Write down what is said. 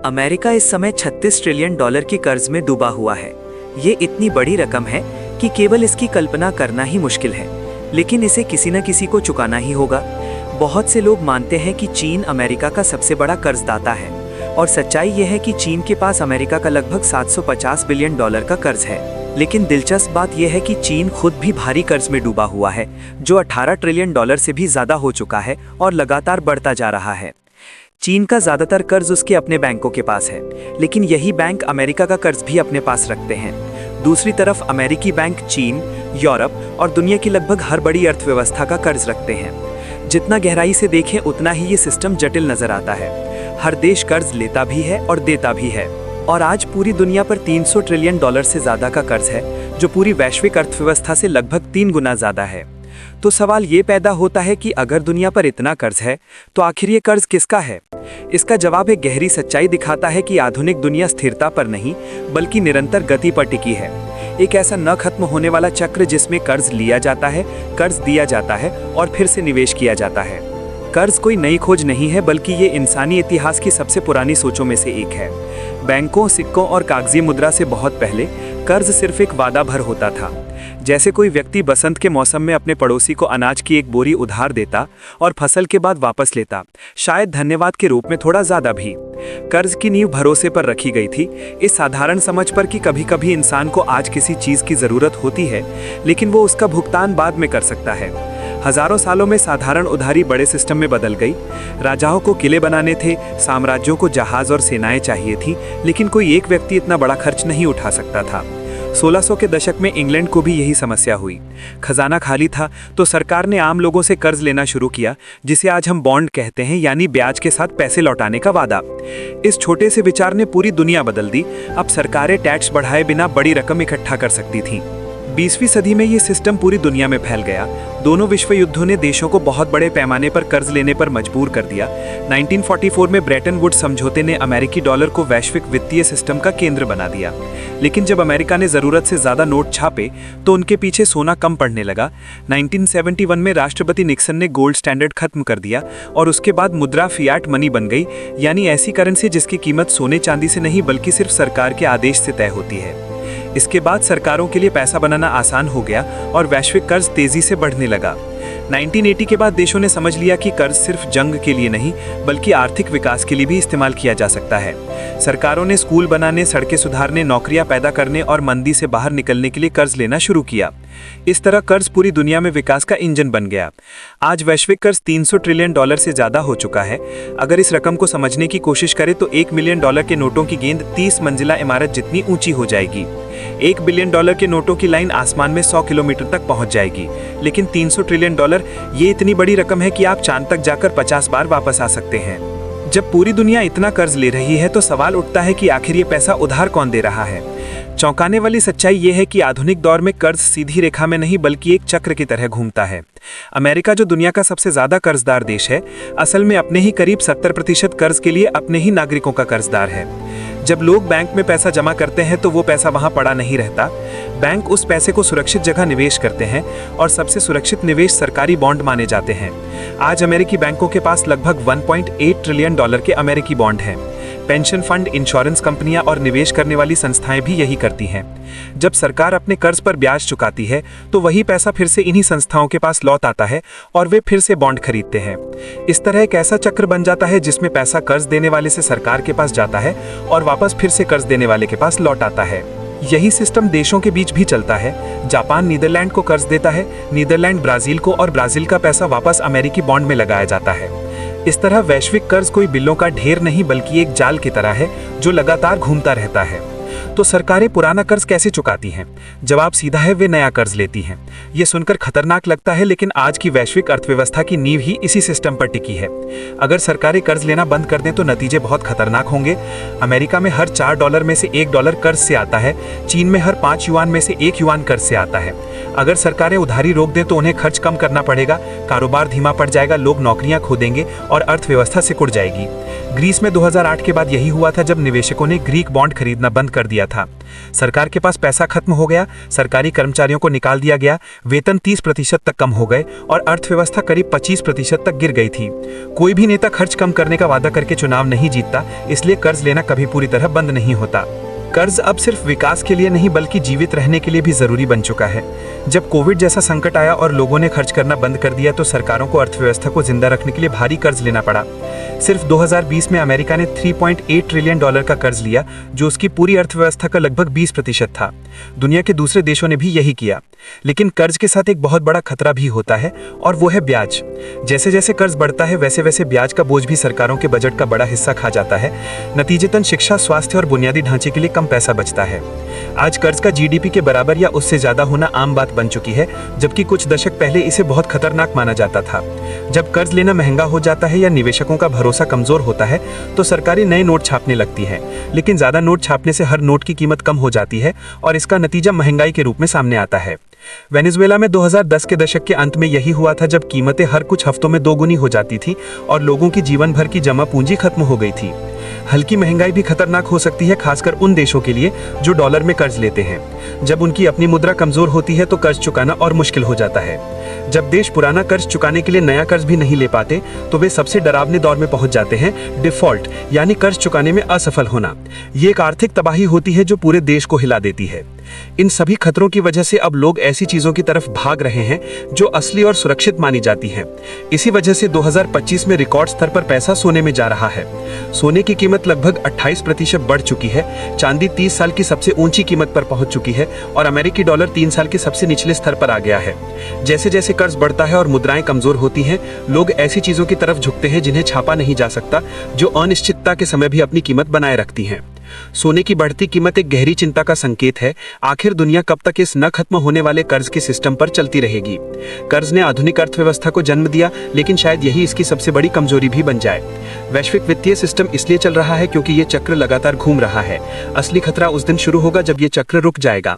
America इस समय 36 trillion dollar के कर्ज में डूबा हुआ है। ये इतनी बड़ी रकम है कि केवल इसकी कल्पना करना ही मुश्किल है, लेकिन इसे किसी न किसी को चुकाना ही होगा। बहुत से लोग मानते हैं कि चीन अमेरिका का सबसे बड़ा कर्जदाता है, और सच्चाई यह है कि चीन के पास अमेरिका का लगभग 750 बिलियन डॉलर का कर्ज है। लेकिन दिलचस्प बात यह है कि चीन खुद भी भारी कर्ज में डूबा हुआ है, जो 18 ट्रिलियन डॉलर से भी ज्यादा हो चुका है और लगातार बढ़ता जा रहा है। चीन का ज्यादातर कर्ज उसके अपने बैंकों के पास है, लेकिन यही बैंक अमेरिका का कर्ज भी अपने पास रखते हैं। दूसरी तरफ अमेरिकी बैंक चीन, यूरोप और दुनिया की लगभग हर बड़ी अर्थव्यवस्था का कर्ज रखते हैं। जितना गहराई से देखें उतना ही ये सिस्टम जटिल नजर आता है। हर देश कर्ज लेता भी है और देता भी है, और आज पूरी दुनिया पर 300 ट्रिलियन डॉलर से ज्यादा का कर्ज है, जो पूरी वैश्विक अर्थव्यवस्था से लगभग 3 गुना ज्यादा है। तो सवाल ये पैदा होता है कि अगर दुनिया पर इतना कर्ज है तो आखिर ये कर्ज किसका है? इसका जवाब एक गहरी सच्चाई दिखाता है कि आधुनिक दुनिया स्थिरता पर नहीं बल्कि निरंतर गति पर टिकी है। एक ऐसा न खत्म होने वाला चक्र जिसमें कर्ज लिया जाता है, कर्ज दिया जाता है और फिर से निवेश किया जाता है। कर्ज कोई नई खोज नहीं है, बल्कि ये इंसानी इतिहास की सबसे पुरानी सोचों में से एक है। बैंकों, सिक्कों और कागजी मुद्रा से बहुत पहले कर्ज सिर्फ एक वादा भर होता था। जैसे कोई व्यक्ति बसंत के मौसम में अपने पड़ोसी को अनाज की एक बोरी उधार देता और फसल के बाद वापस लेता, शायद धन्यवाद के रूप में थोड़ा ज्यादा भी। कर्ज की नींव भरोसे पर रखी गई थी, इस साधारण समझ पर कि कभी कभी इंसान को आज किसी चीज की जरूरत होती है, लेकिन वो उसका भुगतान बाद में कर सकता है। हजारों सालों में साधारण उधारी बड़े सिस्टम में बदल गई। राजाओं को किले बनाने थे, साम्राज्यों को जहाज और सेनाएं चाहिए थी, लेकिन कोई एक व्यक्ति इतना बड़ा खर्च नहीं उठा सकता था। 1600 के दशक में इंग्लैंड को भी यही समस्या हुई। खजाना खाली था तो सरकार ने आम लोगों से कर्ज लेना शुरू किया, जिसे आज हम बॉन्ड कहते हैं, यानी ब्याज के साथ पैसे लौटाने का वादा। इस छोटे से विचार ने पूरी दुनिया बदल दी। अब सरकारें टैक्स बढ़ाए बिना बड़ी रकम इकट्ठा कर सकती थीं। 20वीं सदी में ये सिस्टम पूरी दुनिया में फैल गया। दोनों विश्व युद्धों ने देशों को बहुत बड़े पैमाने पर कर्ज लेने पर मजबूर कर दिया। 1944 में ब्रेटन वुड्स समझौते ने अमेरिकी डॉलर को वैश्विक वित्तीय सिस्टम का केंद्र बना दिया। लेकिन जब अमेरिका ने जरूरत से ज्यादा नोट छापे तो उनके पीछे सोना कम पड़ने लगा। 1971 में राष्ट्रपति निक्सन ने गोल्ड स्टैंडर्ड खत्म कर दिया और उसके बाद मुद्रा फियाट मनी बन गई, यानी ऐसी करेंसी जिसकी कीमत सोने चांदी से नहीं बल्कि सिर्फ सरकार के आदेश से तय होती है। इसके बाद सरकारों के लिए पैसा बनाना आसान हो गया और वैश्विक कर्ज तेजी से बढ़ने लगा। 1980 के बाद देशों ने समझ लिया कि कर्ज सिर्फ जंग के लिए नहीं बल्कि आर्थिक विकास के लिए भी इस्तेमाल किया जा सकता है। सरकारों ने स्कूल बनाने, सड़कें सुधारने, नौकरियां पैदा करने और मंदी से बाहर निकलने के लिए कर्ज लेना शुरू किया। इस तरह कर्ज पूरी दुनिया में विकास का इंजन बन गया। आज वैश्विक कर्ज 300 ट्रिलियन डॉलर से ज्यादा हो चुका है। अगर इस रकम को समझने की कोशिश करें तो 1 मिलियन डॉलर के नोटों की गेंद 30 मंजिला इमारत जितनी ऊंची हो जाएगी। 1 बिलियन डॉलर के नोटों की लाइन आसमान में 100 किलोमीटर तक पहुंच जाएगी। लेकिन 300 ट्रिलियन डॉलर ये इतनी बड़ी रकम है कि आप चांद तक जाकर 50 बार वापस आ सकते हैं। जब पूरी दुनिया इतना कर्ज ले रही है तो सवाल उठता है कि आखिर ये पैसा उधार कौन दे रहा है? चौंकाने वाली सच्चाई ये है कि आधुनिक दौर में कर्ज सीधी रेखा में नहीं बल्कि एक चक्र की तरह घूमता है। अमेरिका, जो दुनिया का सबसे ज्यादा कर्जदार देश है, असल में अपने ही करीब 70% कर्ज के लिए अपने ही नागरिकों का कर्जदार है। जब लोग बैंक में पैसा जमा करते हैं तो वो पैसा वहां पड़ा नहीं रहता। बैंक उस पैसे को सुरक्षित जगह निवेश करते हैं और सबसे सुरक्षित निवेश सरकारी बॉन्ड माने जाते हैं। आज अमेरिकी बैंकों के पास लगभग 1.8 ट्रिलियन डॉलर के अमेरिकी बॉन्ड हैं। पेंशन फंड, इंश्योरेंस कंपनियां और निवेश करने वाली संस्थाएं भी यही करती हैं। जब सरकार अपने कर्ज पर ब्याज चुकाती है तो वही पैसा फिर से इन्हीं संस्थाओं के पास लौट आता है और वे फिर से बॉन्ड खरीदते हैं। इस तरह एक ऐसा चक्र बन जाता है जिसमें पैसा कर्ज देने वाले से सरकार के पास जाता है और वापस फिर से कर्ज देने वाले के पास लौट आता है। यही सिस्टम देशों के बीच भी चलता है। जापान नीदरलैंड को कर्ज देता है, नीदरलैंड ब्राजील को, और ब्राजील का पैसा वापस अमेरिकी बॉन्ड में लगाया जाता है। इस तरह वैश्विक कर्ज कोई बिल्लों का ढेर नहीं बल्कि एक जाल की तरह है जो लगातार घूमता रहता है। तो सरकारें पुराना कर्ज कैसे चुकाती हैं? जवाब सीधा है, वे नया कर्ज लेती हैं। ये सुनकर खतरनाक लगता है, लेकिन आज की वैश्विक अर्थव्यवस्था की नींव ही इसी सिस्टम पर टिकी है। अगर सरकारें कर्ज लेना बंद कर दें तो नतीजे बहुत खतरनाक होंगे। अमेरिका में हर 4 डॉलर में से 1 डॉलर कर्ज से आता है। चीन में हर 5 युआन में से 1 युआन कर्ज से आता है। अगर सरकारें उधारी रोक दें तो उन्हें खर्च कम करना पड़ेगा, कारोबार धीमा पड़ जाएगा, लोग नौकरियां खो देंगे और अर्थव्यवस्था सिकुड़ जाएगी। ग्रीस में 2008 के बाद यही हुआ था जब निवेशकों ने ग्रीक बॉन्ड खरीदना बंद कर दिया था। सरकार के पास पैसा खत्म हो गया, सरकारी कर्मचारियों को निकाल दिया गया, वेतन 30% तक कम हो गए और अर्थव्यवस्था करीब 25% तक गिर गई थी। कोई भी नेता खर्च कम करने का वादा करके चुनाव नहीं जीतता, इसलिए कर्ज लेना कभी पूरी तरह बंद नहीं होता। कर्ज अब सिर्फ विकास के लिए नहीं बल्कि जीवित रहने के लिए भी जरूरी बन चुका है। जब कोविड जैसा संकट आया और लोगों ने खर्च करना बंद कर दिया तो सरकारों को अर्थव्यवस्था को जिंदा रखने के लिए भारी कर्ज लेना पड़ा। सिर्फ 2020 में अमेरिका ने $3.8 ट्रिलियन का कर्ज लिया, जो उसकी पूरी अर्थव्यवस्था का लगभग 20% था। दुनिया के दूसरे देशों ने भी यही किया। लेकिन कर्ज के साथ एक बहुत बड़ा खतरा भी होता है और वो है ब्याज। जैसे जैसे कर्ज बढ़ता है वैसे वैसे ब्याज का बोझ भी सरकारों के बजट का बड़ा हिस्सा खा जाता है। नतीजतन शिक्षा, स्वास्थ्य और बुनियादी ढांचे के लिए कम पैसा बचता है। आज कर्ज का जीडीपी के बराबर या उससे ज्यादा होना आम बात बन चुकी है, जबकि कुछ दशक पहले इसे बहुत खतरनाक माना जाता था। जब कर्ज लेना महंगा हो जाता है या निवेशकों का भरोसा कमजोर होता है तो सरकारें नए नोट छापने लगती है। लेकिन ज्यादा नोट छापने से हर नोट की कीमत कम हो जाती है और इसका नतीजा महंगाई के रूप में सामने आता है। वेनेजुएला में 2010 के दशक के अंत में यही हुआ था, जब कीमतें हर कुछ हफ्तों में दोगुनी हो जाती थी और लोगों की जीवन भर की जमा पूंजी खत्म हो गई थी। हल्की महंगाई भी खतरनाक हो सकती है, खासकर उन देशों के लिए जो डॉलर में कर्ज लेते हैं। जब उनकी अपनी मुद्रा कमजोर होती है तो कर्ज चुकाना और मुश्किल हो जाता है। जब देश पुराना कर्ज चुकाने के लिए नया कर्ज भी नहीं ले पाते तो वे सबसे डरावने दौर में पहुंच जाते हैं, डिफॉल्ट, यानी कर्ज चुकाने में असफल होना। ये एक आर्थिक तबाही होती है जो पूरे देश को हिला देती है। इन सभी खतरों की वजह से अब लोग ऐसी चीजों की तरफ भाग रहे हैं जो असली और सुरक्षित मानी जाती हैं। इसी वजह से 2025 में रिकॉर्ड स्तर पर पैसा सोने में जा रहा है। सोने की कीमत लगभग 28% बढ़ चुकी है, चांदी 30 साल की सबसे ऊंची कीमत पर पहुंच चुकी है और अमेरिकी डॉलर 3 साल के सबसे निचले स्तर पर आ गया है। जैसे जैसे कर्ज बढ़ता है और मुद्राएं कमजोर होती हैं, लोग ऐसी चीजों की तरफ झुकते हैं जिन्हें छापा नहीं जा सकता, जो अनिश्चितता के समय भी अपनी कीमत बनाए रखती हैं। सोने की बढ़ती कीमत एक गहरी चिंता का संकेत है। आखिर दुनिया कब तक इस न खत्म होने वाले कर्ज के सिस्टम पर चलती रहेगी? कर्ज ने आधुनिक अर्थव्यवस्था को जन्म दिया, लेकिन शायद यही इसकी सबसे बड़ी कमजोरी भी बन जाए। वैश्विक वित्तीय सिस्टम इसलिए चल रहा है क्योंकि ये चक्र लगातार घूम रहा है। असली खतरा उस दिन शुरू होगा जब ये चक्र रुक जाएगा।